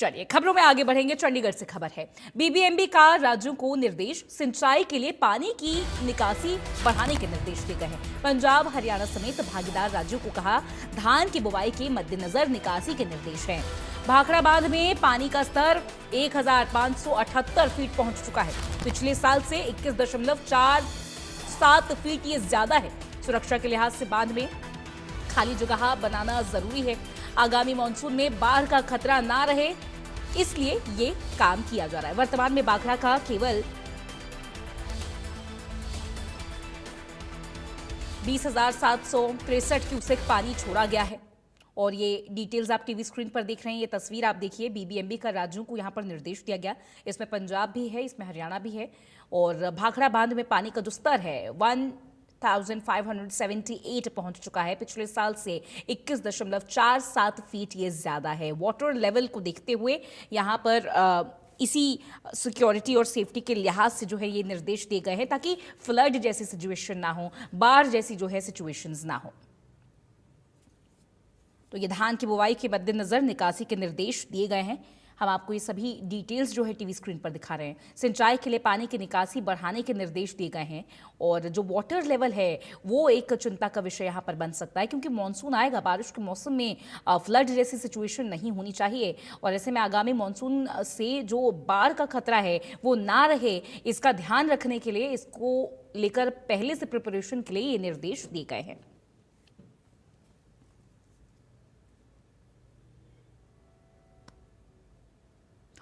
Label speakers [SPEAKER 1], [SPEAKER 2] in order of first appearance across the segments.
[SPEAKER 1] चलिए खबरों में आगे बढ़ेंगे। चंडीगढ़ से खबर है, बीबीएमबी का राज्यों को निर्देश, सिंचाई के लिए पानी की निकासी बढ़ाने के निर्देश दिए गए हैं। पंजाब, हरियाणा समेत भागीदार राज्यों को कहा, धान की बुवाई के मद्देनजर निकासी के निर्देश हैं। भाखड़ा बांध में पानी का स्तर 1578 फीट पहुंच चुका है। पिछले साल से 21.47 फीट ये ज्यादा है। सुरक्षा के लिहाज से बांध में खाली जगह बनाना जरूरी है। आगामी मानसून में बाढ़ का खतरा ना रहे, इसलिए ये काम किया जा रहा है। वर्तमान में भाखड़ा का केवल 20,763 क्यूसेक पानी छोड़ा गया है। और ये डिटेल्स आप टीवी स्क्रीन पर देख रहे हैं। ये तस्वीर आप देखिए, बीबीएमबी का राज्यों को यहां पर निर्देश दिया गया। इसमें पंजाब भी है, इसमें हरियाणा भी है। और भाखड़ा बांध में पानी का जो स्तर है 1578 पहुंच चुका है। पिछले साल से 21.47 फीट ये ज्यादा है। वाटर लेवल को देखते हुए यहां पर इसी सिक्योरिटी और सेफ्टी के लिहाज से जो है ये निर्देश दिए गए हैं, ताकि फ्लड जैसी सिचुएशन ना हो, बाढ़ जैसी जो है सिचुएशंस ना हो। तो ये धान की बुवाई के मद्देनजर निकासी के निर्देश दिए गए हैं। हम आपको ये सभी डिटेल्स जो है टीवी स्क्रीन पर दिखा रहे हैं। सिंचाई के लिए पानी की निकासी बढ़ाने के निर्देश दिए गए हैं। और जो वाटर लेवल है वो एक चिंता का विषय यहाँ पर बन सकता है, क्योंकि मानसून आएगा, बारिश के मौसम में फ्लड जैसी सिचुएशन नहीं होनी चाहिए। और ऐसे में आगामी मानसून से जो बाढ़ का खतरा है वो ना रहे, इसका ध्यान रखने के लिए, इसको लेकर पहले से प्रिपरेशन के लिए ये निर्देश दिए गए हैं।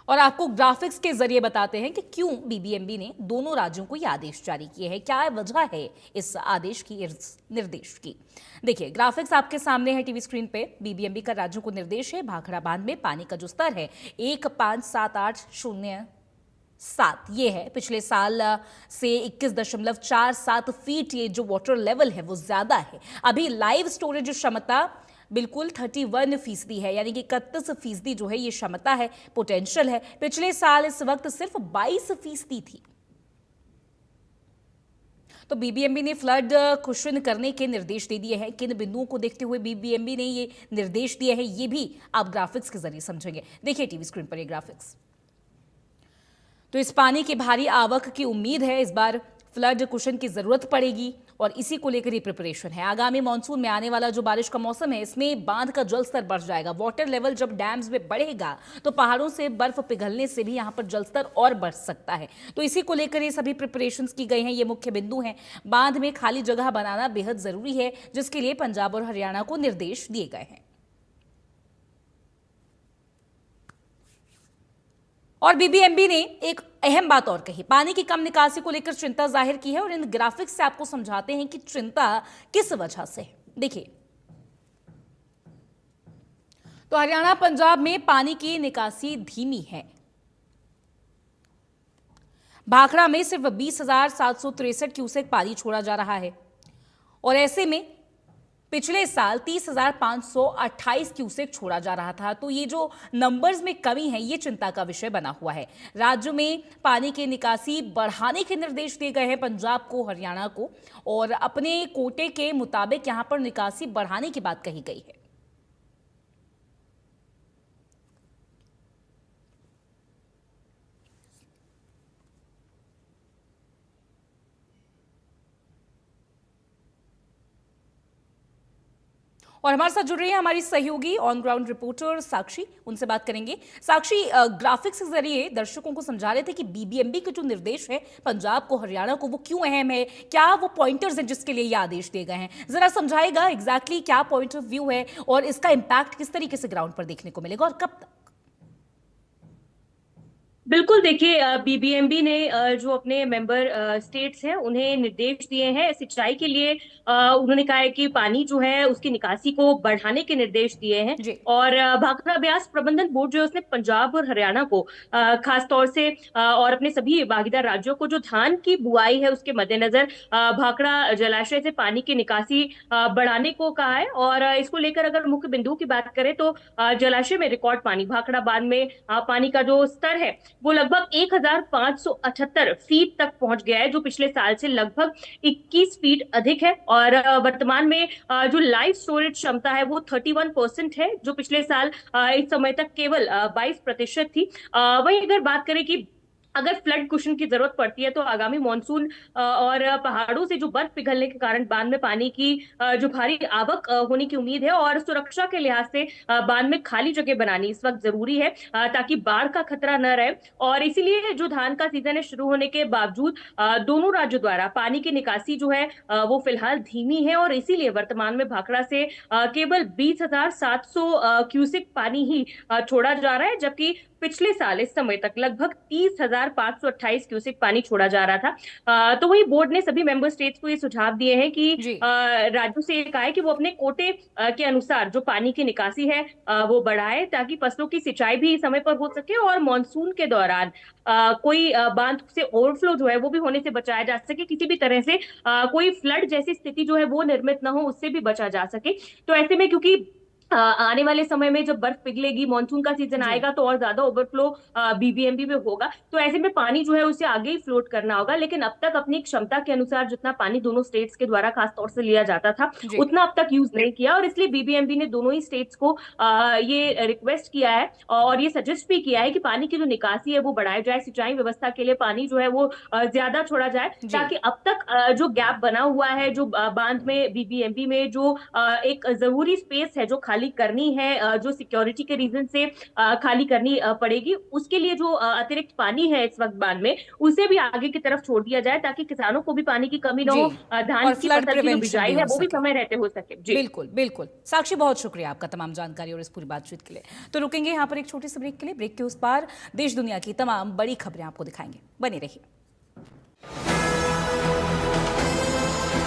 [SPEAKER 1] और आपको ग्राफिक्स के जरिए बताते हैं कि क्यों बीबीएमबी ने दोनों राज्यों को यह आदेश जारी किए हैं, क्या वजह है इस आदेश की, इस निर्देश की। देखिए ग्राफिक्स आपके सामने है टीवी स्क्रीन पे। बीबीएमबी का राज्यों को निर्देश है, भाखड़ा बांध में पानी का जो स्तर है 157807 ये है। पिछले साल से 21.47 फीट ये जो वाटर लेवल है वो ज्यादा है। अभी लाइव स्टोरेज क्षमता बिल्कुल 31% है, यानी कि 31% जो है ये क्षमता है, पोटेंशियल है। पिछले साल इस वक्त सिर्फ 22% थी। तो बीबीएमबी ने फ्लड कुशन करने के निर्देश दे दिए हैं। किन बिंदुओं को देखते हुए बीबीएमबी ने ये निर्देश दिए हैं, ये भी आप ग्राफिक्स के जरिए समझेंगे। देखिए टीवी स्क्रीन पर ये ग्राफिक्स। तो इस पानी की भारी आवक की उम्मीद है, इस बार फ्लड कुशन की जरूरत पड़ेगी और इसी को लेकर ये प्रिपरेशन है। आगामी मानसून में आने वाला जो बारिश का मौसम है, इसमें बांध का जल स्तर बढ़ जाएगा। वाटर लेवल जब डैम्स में बढ़ेगा तो पहाड़ों से बर्फ पिघलने से भी यहां पर जल स्तर और बढ़ सकता है। तो इसी को लेकर ये सभी प्रिपरेशंस की गई हैं। ये मुख्य बिंदु हैं। बांध में खाली जगह बनाना बेहद जरूरी है, जिसके लिए पंजाब और हरियाणा को निर्देश दिए गए हैं। और बीबीएमबी ने एक अहम बात और कही, पानी की कम निकासी को लेकर चिंता जाहिर की है। और इन ग्राफिक्स से आपको समझाते हैं कि चिंता किस वजह से है। देखिए, तो हरियाणा पंजाब में पानी की निकासी धीमी है। भाखड़ा में सिर्फ 20,763 क्यूसेक पानी छोड़ा जा रहा है। और ऐसे में पिछले साल 30,528 क्यूसेक छोड़ा जा रहा था। तो ये जो नंबर्स में कमी है, ये चिंता का विषय बना हुआ है। राज्य में पानी की निकासी बढ़ाने के निर्देश दिए गए हैं पंजाब को, हरियाणा को, और अपने कोटे के मुताबिक यहां पर निकासी बढ़ाने की बात कही गई है। और हमारे साथ जुड़ रही है हमारी सहयोगी ऑन ग्राउंड रिपोर्टर साक्षी, उनसे बात करेंगे। साक्षी, ग्राफिक्स के जरिए दर्शकों को समझा रहे थे कि बीबीएमबी के जो निर्देश है पंजाब को, हरियाणा को, वो क्यों अहम है, क्या वो पॉइंटर्स हैं जिसके लिए ये आदेश दिए गए हैं। जरा समझाएगा एग्जैक्टली क्या पॉइंट ऑफ व्यू है और इसका इंपैक्ट किस तरीके से ग्राउंड पर देखने को मिलेगा और कब तक?
[SPEAKER 2] बिल्कुल, देखिए बीबीएमबी ने जो अपने मेंबर स्टेट्स हैं उन्हें निर्देश दिए हैं सिंचाई के लिए। उन्होंने कहा है कि पानी जो है उसकी निकासी को बढ़ाने के निर्देश दिए हैं।
[SPEAKER 1] जी।
[SPEAKER 2] और भाखड़ा ब्यास प्रबंधन बोर्ड जो है उसने पंजाब और हरियाणा को खास तौर से और अपने सभी भागीदार राज्यों को जो धान की बुआई है उसके मद्देनजर भाखड़ा जलाशय से पानी की निकासी बढ़ाने को कहा है। और इसको लेकर अगर मुख्य बिंदुओं की बात करें तो जलाशय में रिकॉर्ड पानी, भाखड़ा बांध में पानी का जो स्तर है वो लगभग 1578 फीट तक पहुंच गया है, जो पिछले साल से लगभग 21 फीट अधिक है। और वर्तमान में जो लाइव स्टोरेज क्षमता है वो 31% है, जो पिछले साल इस समय तक केवल 22% थी। वहीं अगर बात करें कि अगर फ्लड कुशन की जरूरत पड़ती है तो आगामी मानसून और पहाड़ों से जो बर्फ पिघलने के कारण बांध में पानी की जो भारी आवक होने की उम्मीद है, और सुरक्षा के लिहाज से बांध में खाली जगह बनानी इस वक्त जरूरी है, ताकि बाढ़ का खतरा न रहे। और इसीलिए जो धान का सीजन है शुरू होने के बावजूद दोनों राज्यों द्वारा पानी की निकासी जो है वो फिलहाल धीमी है, और इसीलिए वर्तमान में भाखड़ा से केवल 20,700 क्यूसेक पानी ही छोड़ा जा रहा है, जबकि पिछले साल इस समय तक लगभग 30,528 क्यूसेक पानी छोड़ा जा रहा था। तो वही बोर्ड ने सभी मेंबर स्टेट्स को ये सुझाव दिए हैं कि
[SPEAKER 1] जी।
[SPEAKER 2] राज्यों से ये कहा है कि वो अपने कोटे के अनुसार जो पानी की निकासी है वो बढ़ाए, ताकि फसलों की सिंचाई भी समय पर हो सके, और मानसून के दौरान कोई बांध से ओवरफ्लो जो है वो भी होने से बचाया जा सके, किसी भी तरह से कोई फ्लड जैसी स्थिति जो है वो निर्मित ना हो, उससे भी बचा जा सके। तो ऐसे में क्योंकि आने वाले समय में जब बर्फ पिघलेगी, मानसून का सीजन
[SPEAKER 1] जी।
[SPEAKER 2] आएगा, तो और ज्यादा ओवरफ्लो बीबीएमबी में होगा, तो ऐसे में पानी जो है उसे आगे ही फ्लोट करना होगा। लेकिन अब तक अपनी क्षमता के अनुसार जितना पानी दोनों स्टेट्स के द्वारा खास तौर से लिया जाता था,
[SPEAKER 1] जी।
[SPEAKER 2] उतना अब तक यूज नहीं किया, और इसलिए बीबीएमबी ने दोनों ही स्टेट्स को ये रिक्वेस्ट किया है और ये सजेस्ट भी किया है कि पानी की जो निकासी है वो बढ़ाई जाए, सिंचाई व्यवस्था के लिए पानी जो है वो ज्यादा छोड़ा जाए,
[SPEAKER 1] जी।
[SPEAKER 2] ताकि अब तक जो गैप बना हुआ है, जो बांध में बीबीएमबी में जो एक जरूरी स्पेस है जो खाली करनी है, जो सिक्योरिटी के रीजन से खाली करनी पड़ेगी, उसके लिए जो अतिरिक्त पानी है इस वक्त बांध में, उसे भी आगे की तरफ छोड़ दिया जाए, ताकि किसानों को भी पानी की कमी ना
[SPEAKER 1] जी।
[SPEAKER 2] हो, धान
[SPEAKER 1] और
[SPEAKER 2] की
[SPEAKER 1] फ्लड
[SPEAKER 2] फसल की जो
[SPEAKER 1] प्रिवेंशन भी
[SPEAKER 2] बिजाई है
[SPEAKER 1] हो
[SPEAKER 2] वो भी
[SPEAKER 1] सके।
[SPEAKER 2] समय रहते हो सके। जी
[SPEAKER 1] बिल्कुल बिल्कुल। साक्षी, बहुत शुक्रिया आपका तमाम जानकारी और इस पूरी बातचीत के लिए। तो रुकेंगे यहाँ पर एक छोटे से ब्रेक के लिए। ब्रेक के उस पार देश दुनिया की तमाम बड़ी खबरें आपको दिखाएंगे, बने रहिए।